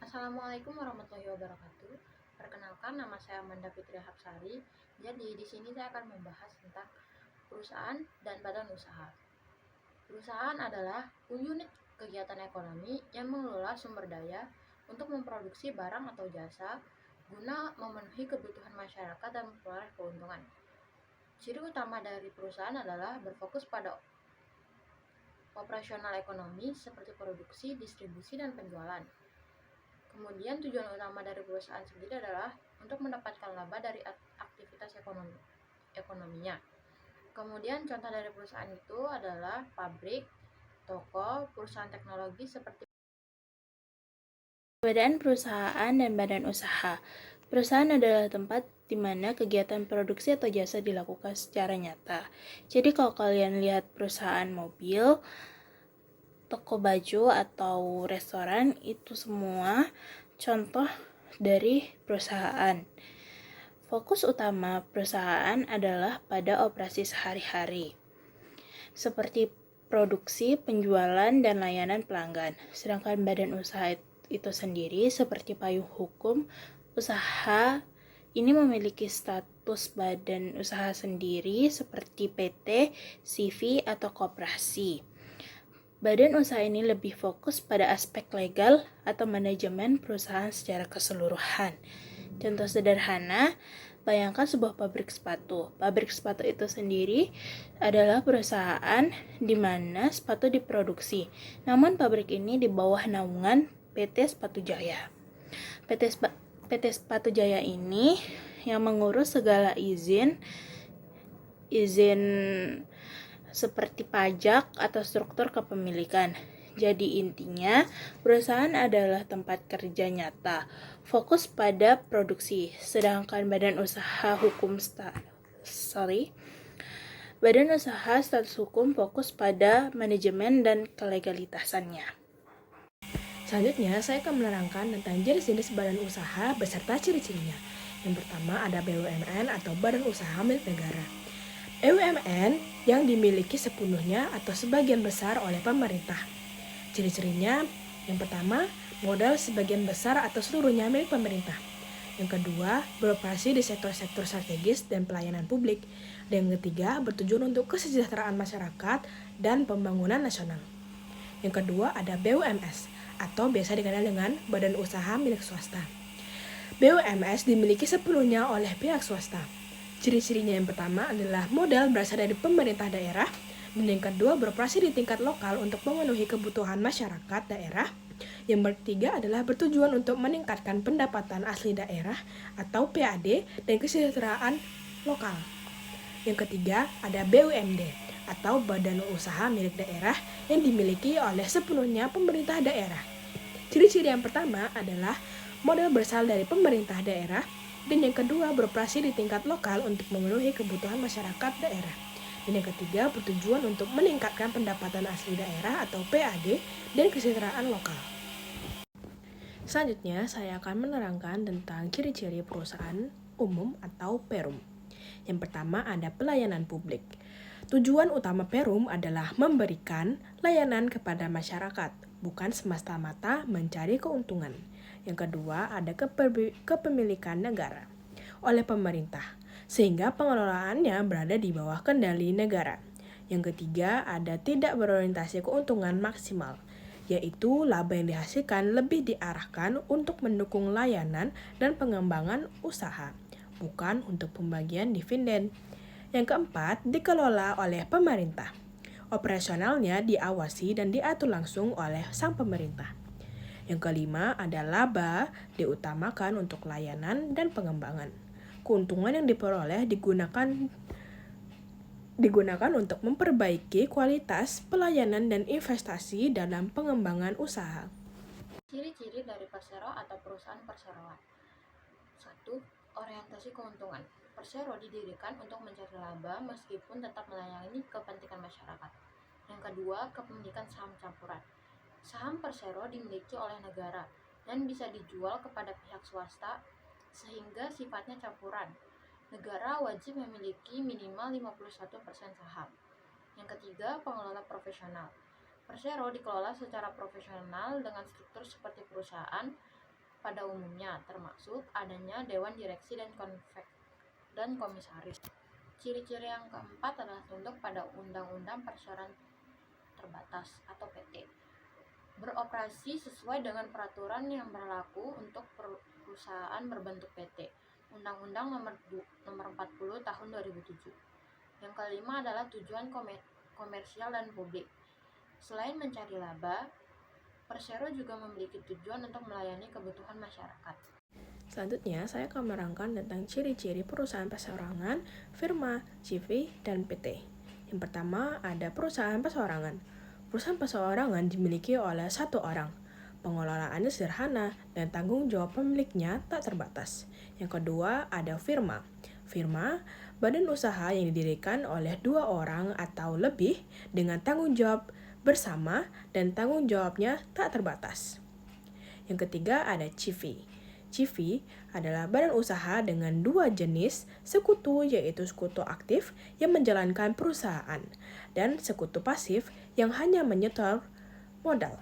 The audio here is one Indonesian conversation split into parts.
Assalamualaikum warahmatullahi wabarakatuh. Perkenalkan, nama saya Amanda Fitri Hapsari. Jadi di sini saya akan membahas tentang perusahaan dan badan usaha. Perusahaan adalah unit kegiatan ekonomi yang mengelola sumber daya untuk memproduksi barang atau jasa guna memenuhi kebutuhan masyarakat dan memperoleh keuntungan. Ciri utama dari perusahaan adalah berfokus pada operasional ekonomi seperti produksi, distribusi, dan penjualan. Kemudian tujuan utama dari perusahaan sendiri adalah untuk mendapatkan laba dari aktivitas ekonominya. Kemudian contoh dari perusahaan itu adalah pabrik, toko, perusahaan teknologi seperti Perbedaan perusahaan dan badan usaha. Perusahaan adalah tempat di mana kegiatan produksi atau jasa dilakukan secara nyata. Jadi kalau kalian lihat perusahaan mobil, toko baju, atau restoran, itu semua contoh dari perusahaan. Fokus utama perusahaan adalah pada operasi sehari-hari, seperti produksi, penjualan, dan layanan pelanggan. Sedangkan badan usaha itu sendiri seperti payung hukum usaha ini memiliki status badan usaha sendiri seperti PT, CV, atau koperasi. Badan usaha ini lebih fokus pada aspek legal atau manajemen perusahaan secara keseluruhan. Contoh sederhana, bayangkan sebuah pabrik sepatu. Pabrik sepatu itu sendiri adalah perusahaan di mana sepatu diproduksi. Namun pabrik ini di bawah naungan PT Sepatu Jaya. PT Sepatu Jaya ini yang mengurus segala izin seperti pajak atau struktur kepemilikan. Jadi intinya, perusahaan adalah tempat kerja nyata, fokus pada produksi, sedangkan badan usaha status hukum fokus pada manajemen dan kelegalitasannya. Selanjutnya, saya akan menerangkan tentang jenis-jenis badan usaha beserta ciri-cirinya. Yang pertama ada BUMN atau Badan Usaha Milik Negara. BUMN yang dimiliki sepenuhnya atau sebagian besar oleh pemerintah. Ciri-cirinya, yang pertama, modal sebagian besar atau seluruhnya milik pemerintah. Yang kedua, beroperasi di sektor-sektor strategis dan pelayanan publik. Dan yang ketiga, bertujuan untuk kesejahteraan masyarakat dan pembangunan nasional. Yang kedua ada BUMS atau biasa dikenal dengan Badan Usaha Milik Swasta. BUMS dimiliki sepenuhnya oleh pihak swasta. Ciri-cirinya yang pertama adalah modal berasal dari pemerintah daerah, dan yang kedua beroperasi di tingkat lokal untuk memenuhi kebutuhan masyarakat daerah. Yang ketiga adalah bertujuan untuk meningkatkan pendapatan asli daerah atau PAD dan kesejahteraan lokal. Yang ketiga ada BUMD atau Badan Usaha Milik Daerah yang dimiliki oleh sepenuhnya pemerintah daerah. Ciri-ciri yang pertama adalah modal berasal dari pemerintah daerah, dan yang kedua beroperasi di tingkat lokal untuk memenuhi kebutuhan masyarakat daerah. Dan yang ketiga bertujuan untuk meningkatkan pendapatan asli daerah atau PAD dan kesejahteraan lokal. Selanjutnya saya akan menerangkan tentang ciri-ciri perusahaan umum atau Perum. Yang pertama ada pelayanan publik. Tujuan utama Perum adalah memberikan layanan kepada masyarakat, bukan semata-mata mencari keuntungan. Yang kedua ada kepemilikan negara oleh pemerintah, sehingga pengelolaannya berada di bawah kendali negara. Yang ketiga ada tidak berorientasi keuntungan maksimal, yaitu laba yang dihasilkan lebih diarahkan untuk mendukung layanan dan pengembangan usaha, bukan untuk pembagian dividen. Yang keempat, dikelola oleh pemerintah. Operasionalnya diawasi dan diatur langsung oleh sang pemerintah. Yang kelima, ada laba diutamakan untuk layanan dan pengembangan. Keuntungan yang diperoleh digunakan untuk memperbaiki kualitas pelayanan dan investasi dalam pengembangan usaha. ciri-ciri dari persero atau perusahaan perseroan. 1. Orientasi keuntungan. Persero didirikan untuk mencari laba meskipun tetap melayani kepentingan masyarakat. Yang kedua, kepemilikan saham campuran. Saham persero dimiliki oleh negara dan bisa dijual kepada pihak swasta sehingga sifatnya campuran. Negara wajib memiliki minimal 51% saham. Yang ketiga, pengelola profesional. Persero dikelola secara profesional dengan struktur seperti perusahaan pada umumnya, termasuk adanya dewan direksi dan komisaris. Ciri-ciri yang keempat adalah tunduk pada Undang-Undang Perseroan Terbatas atau PT. Beroperasi sesuai dengan peraturan yang berlaku untuk perusahaan berbentuk PT. Undang-Undang nomor 40 tahun 2007. Yang kelima adalah tujuan komersial dan publik. Selain mencari laba, Persero juga memiliki tujuan untuk melayani kebutuhan masyarakat. Selanjutnya, saya akan menerangkan tentang ciri-ciri perusahaan perseorangan, firma, CV, dan PT. Yang pertama, ada perusahaan perseorangan. Perusahaan perseorangan dimiliki oleh satu orang. Pengelolaannya sederhana dan tanggung jawab pemiliknya tak terbatas. Yang kedua, ada firma. Firma, badan usaha yang didirikan oleh dua orang atau lebih dengan tanggung jawab bersama dan tanggung jawabnya tak terbatas. Yang ketiga, ada CV. CV adalah badan usaha dengan dua jenis sekutu, yaitu sekutu aktif yang menjalankan perusahaan dan sekutu pasif yang hanya menyetor modal.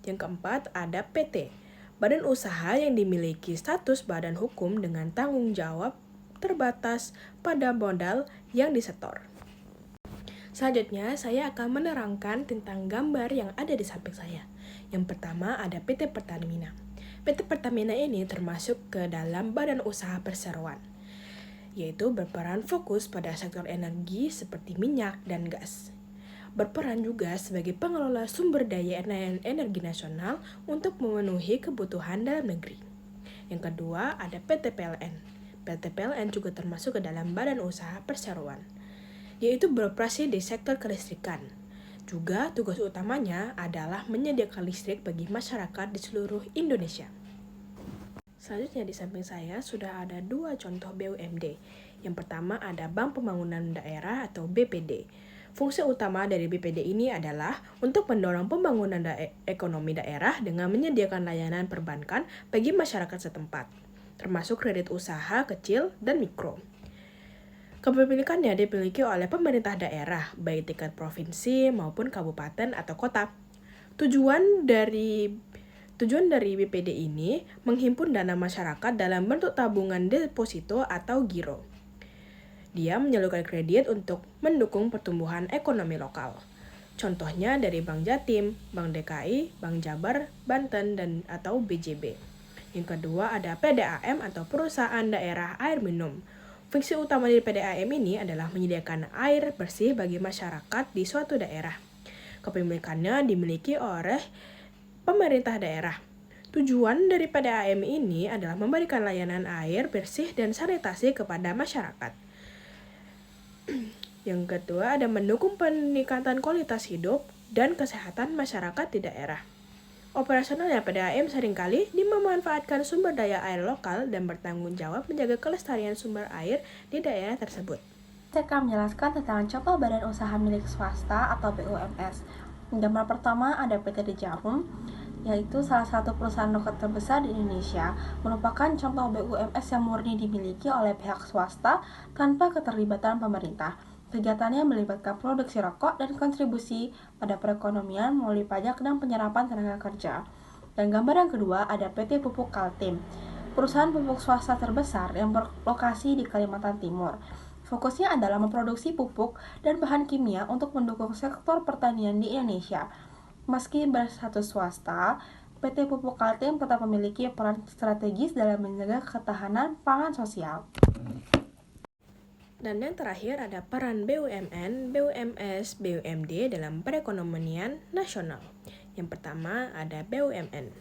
Yang keempat, ada PT, badan usaha yang dimiliki status badan hukum dengan tanggung jawab terbatas pada modal yang disetor. Selanjutnya, saya akan menerangkan tentang gambar yang ada di samping saya. Yang pertama, ada PT Pertamina. PT Pertamina ini termasuk ke dalam badan usaha perseroan, yaitu berperan fokus pada sektor energi seperti minyak dan gas. Berperan juga sebagai pengelola sumber daya energi nasional untuk memenuhi kebutuhan dalam negeri. Yang kedua, ada PT PLN. PT PLN juga termasuk ke dalam badan usaha perseroan, yaitu beroperasi di sektor kelistrikan. Juga tugas utamanya adalah menyediakan listrik bagi masyarakat di seluruh Indonesia. Selanjutnya di samping saya sudah ada dua contoh BUMD. Yang pertama ada Bank Pembangunan Daerah atau BPD. Fungsi utama dari BPD ini adalah untuk mendorong pembangunan ekonomi daerah dengan menyediakan layanan perbankan bagi masyarakat setempat, termasuk kredit usaha kecil dan mikro. Kepemilikannya dimiliki oleh pemerintah daerah, baik tingkat provinsi maupun kabupaten atau kota. Tujuan dari BPD ini menghimpun dana masyarakat dalam bentuk tabungan deposito atau giro. Dia menyalurkan kredit untuk mendukung pertumbuhan ekonomi lokal. Contohnya dari Bank Jatim, Bank DKI, Bank Jabar, Banten, dan atau BJB. Yang kedua ada PDAM atau Perusahaan Daerah Air Minum. Fungsi utama dari PDAM ini adalah menyediakan air bersih bagi masyarakat di suatu daerah. Kepemilikannya dimiliki oleh pemerintah daerah. Tujuan dari PDAM ini adalah memberikan layanan air bersih dan sanitasi kepada masyarakat. Yang kedua ada mendukung peningkatan kualitas hidup dan kesehatan masyarakat di daerah. Operasionalnya PDAM seringkali memanfaatkan sumber daya air lokal dan bertanggung jawab menjaga kelestarian sumber air di daerah tersebut. Saya akan menjelaskan tentang contoh badan usaha milik swasta atau BUMS. Gambar pertama ada PT Jarum, yaitu salah satu perusahaan rokok terbesar di Indonesia, merupakan contoh BUMS yang murni dimiliki oleh pihak swasta tanpa keterlibatan pemerintah. Kegiatannya melibatkan produksi rokok dan kontribusi pada perekonomian melalui pajak dan penyerapan tenaga kerja. Dan gambar yang kedua ada PT Pupuk Kaltim, perusahaan pupuk swasta terbesar yang berlokasi di Kalimantan Timur. Fokusnya adalah memproduksi pupuk dan bahan kimia untuk mendukung sektor pertanian di Indonesia. Meski berstatus swasta, PT Pupuk Kaltim tetap memiliki peran strategis dalam menjaga ketahanan pangan sosial. Dan yang terakhir ada peran BUMN, BUMS, BUMD dalam perekonomian nasional. Yang pertama ada BUMN.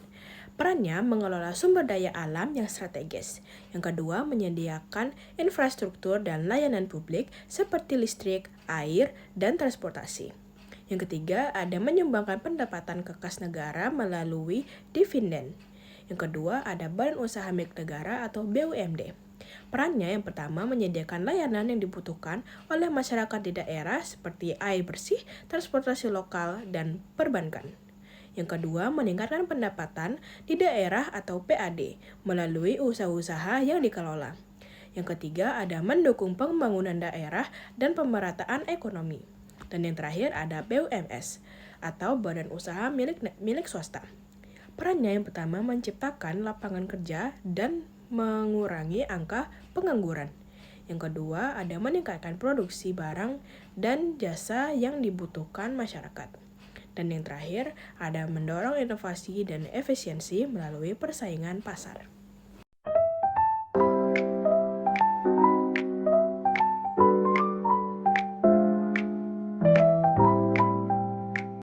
Perannya mengelola sumber daya alam yang strategis. Yang kedua menyediakan infrastruktur dan layanan publik seperti listrik, air, dan transportasi. Yang ketiga ada menyumbangkan pendapatan ke kas negara melalui dividen. Yang kedua ada badan usaha milik negara atau BUMD. Perannya yang pertama menyediakan layanan yang dibutuhkan oleh masyarakat di daerah seperti air bersih, transportasi lokal, dan perbankan. Yang kedua, meningkatkan pendapatan di daerah atau PAD melalui usaha-usaha yang dikelola. Yang ketiga, ada mendukung pembangunan daerah dan pemerataan ekonomi. Dan yang terakhir ada BUMS atau Badan Usaha milik swasta. Perannya yang pertama menciptakan lapangan kerja dan mengurangi angka pengangguran. Yang kedua ada meningkatkan produksi barang dan jasa yang dibutuhkan masyarakat. Dan yang terakhir ada mendorong inovasi dan efisiensi melalui persaingan pasar.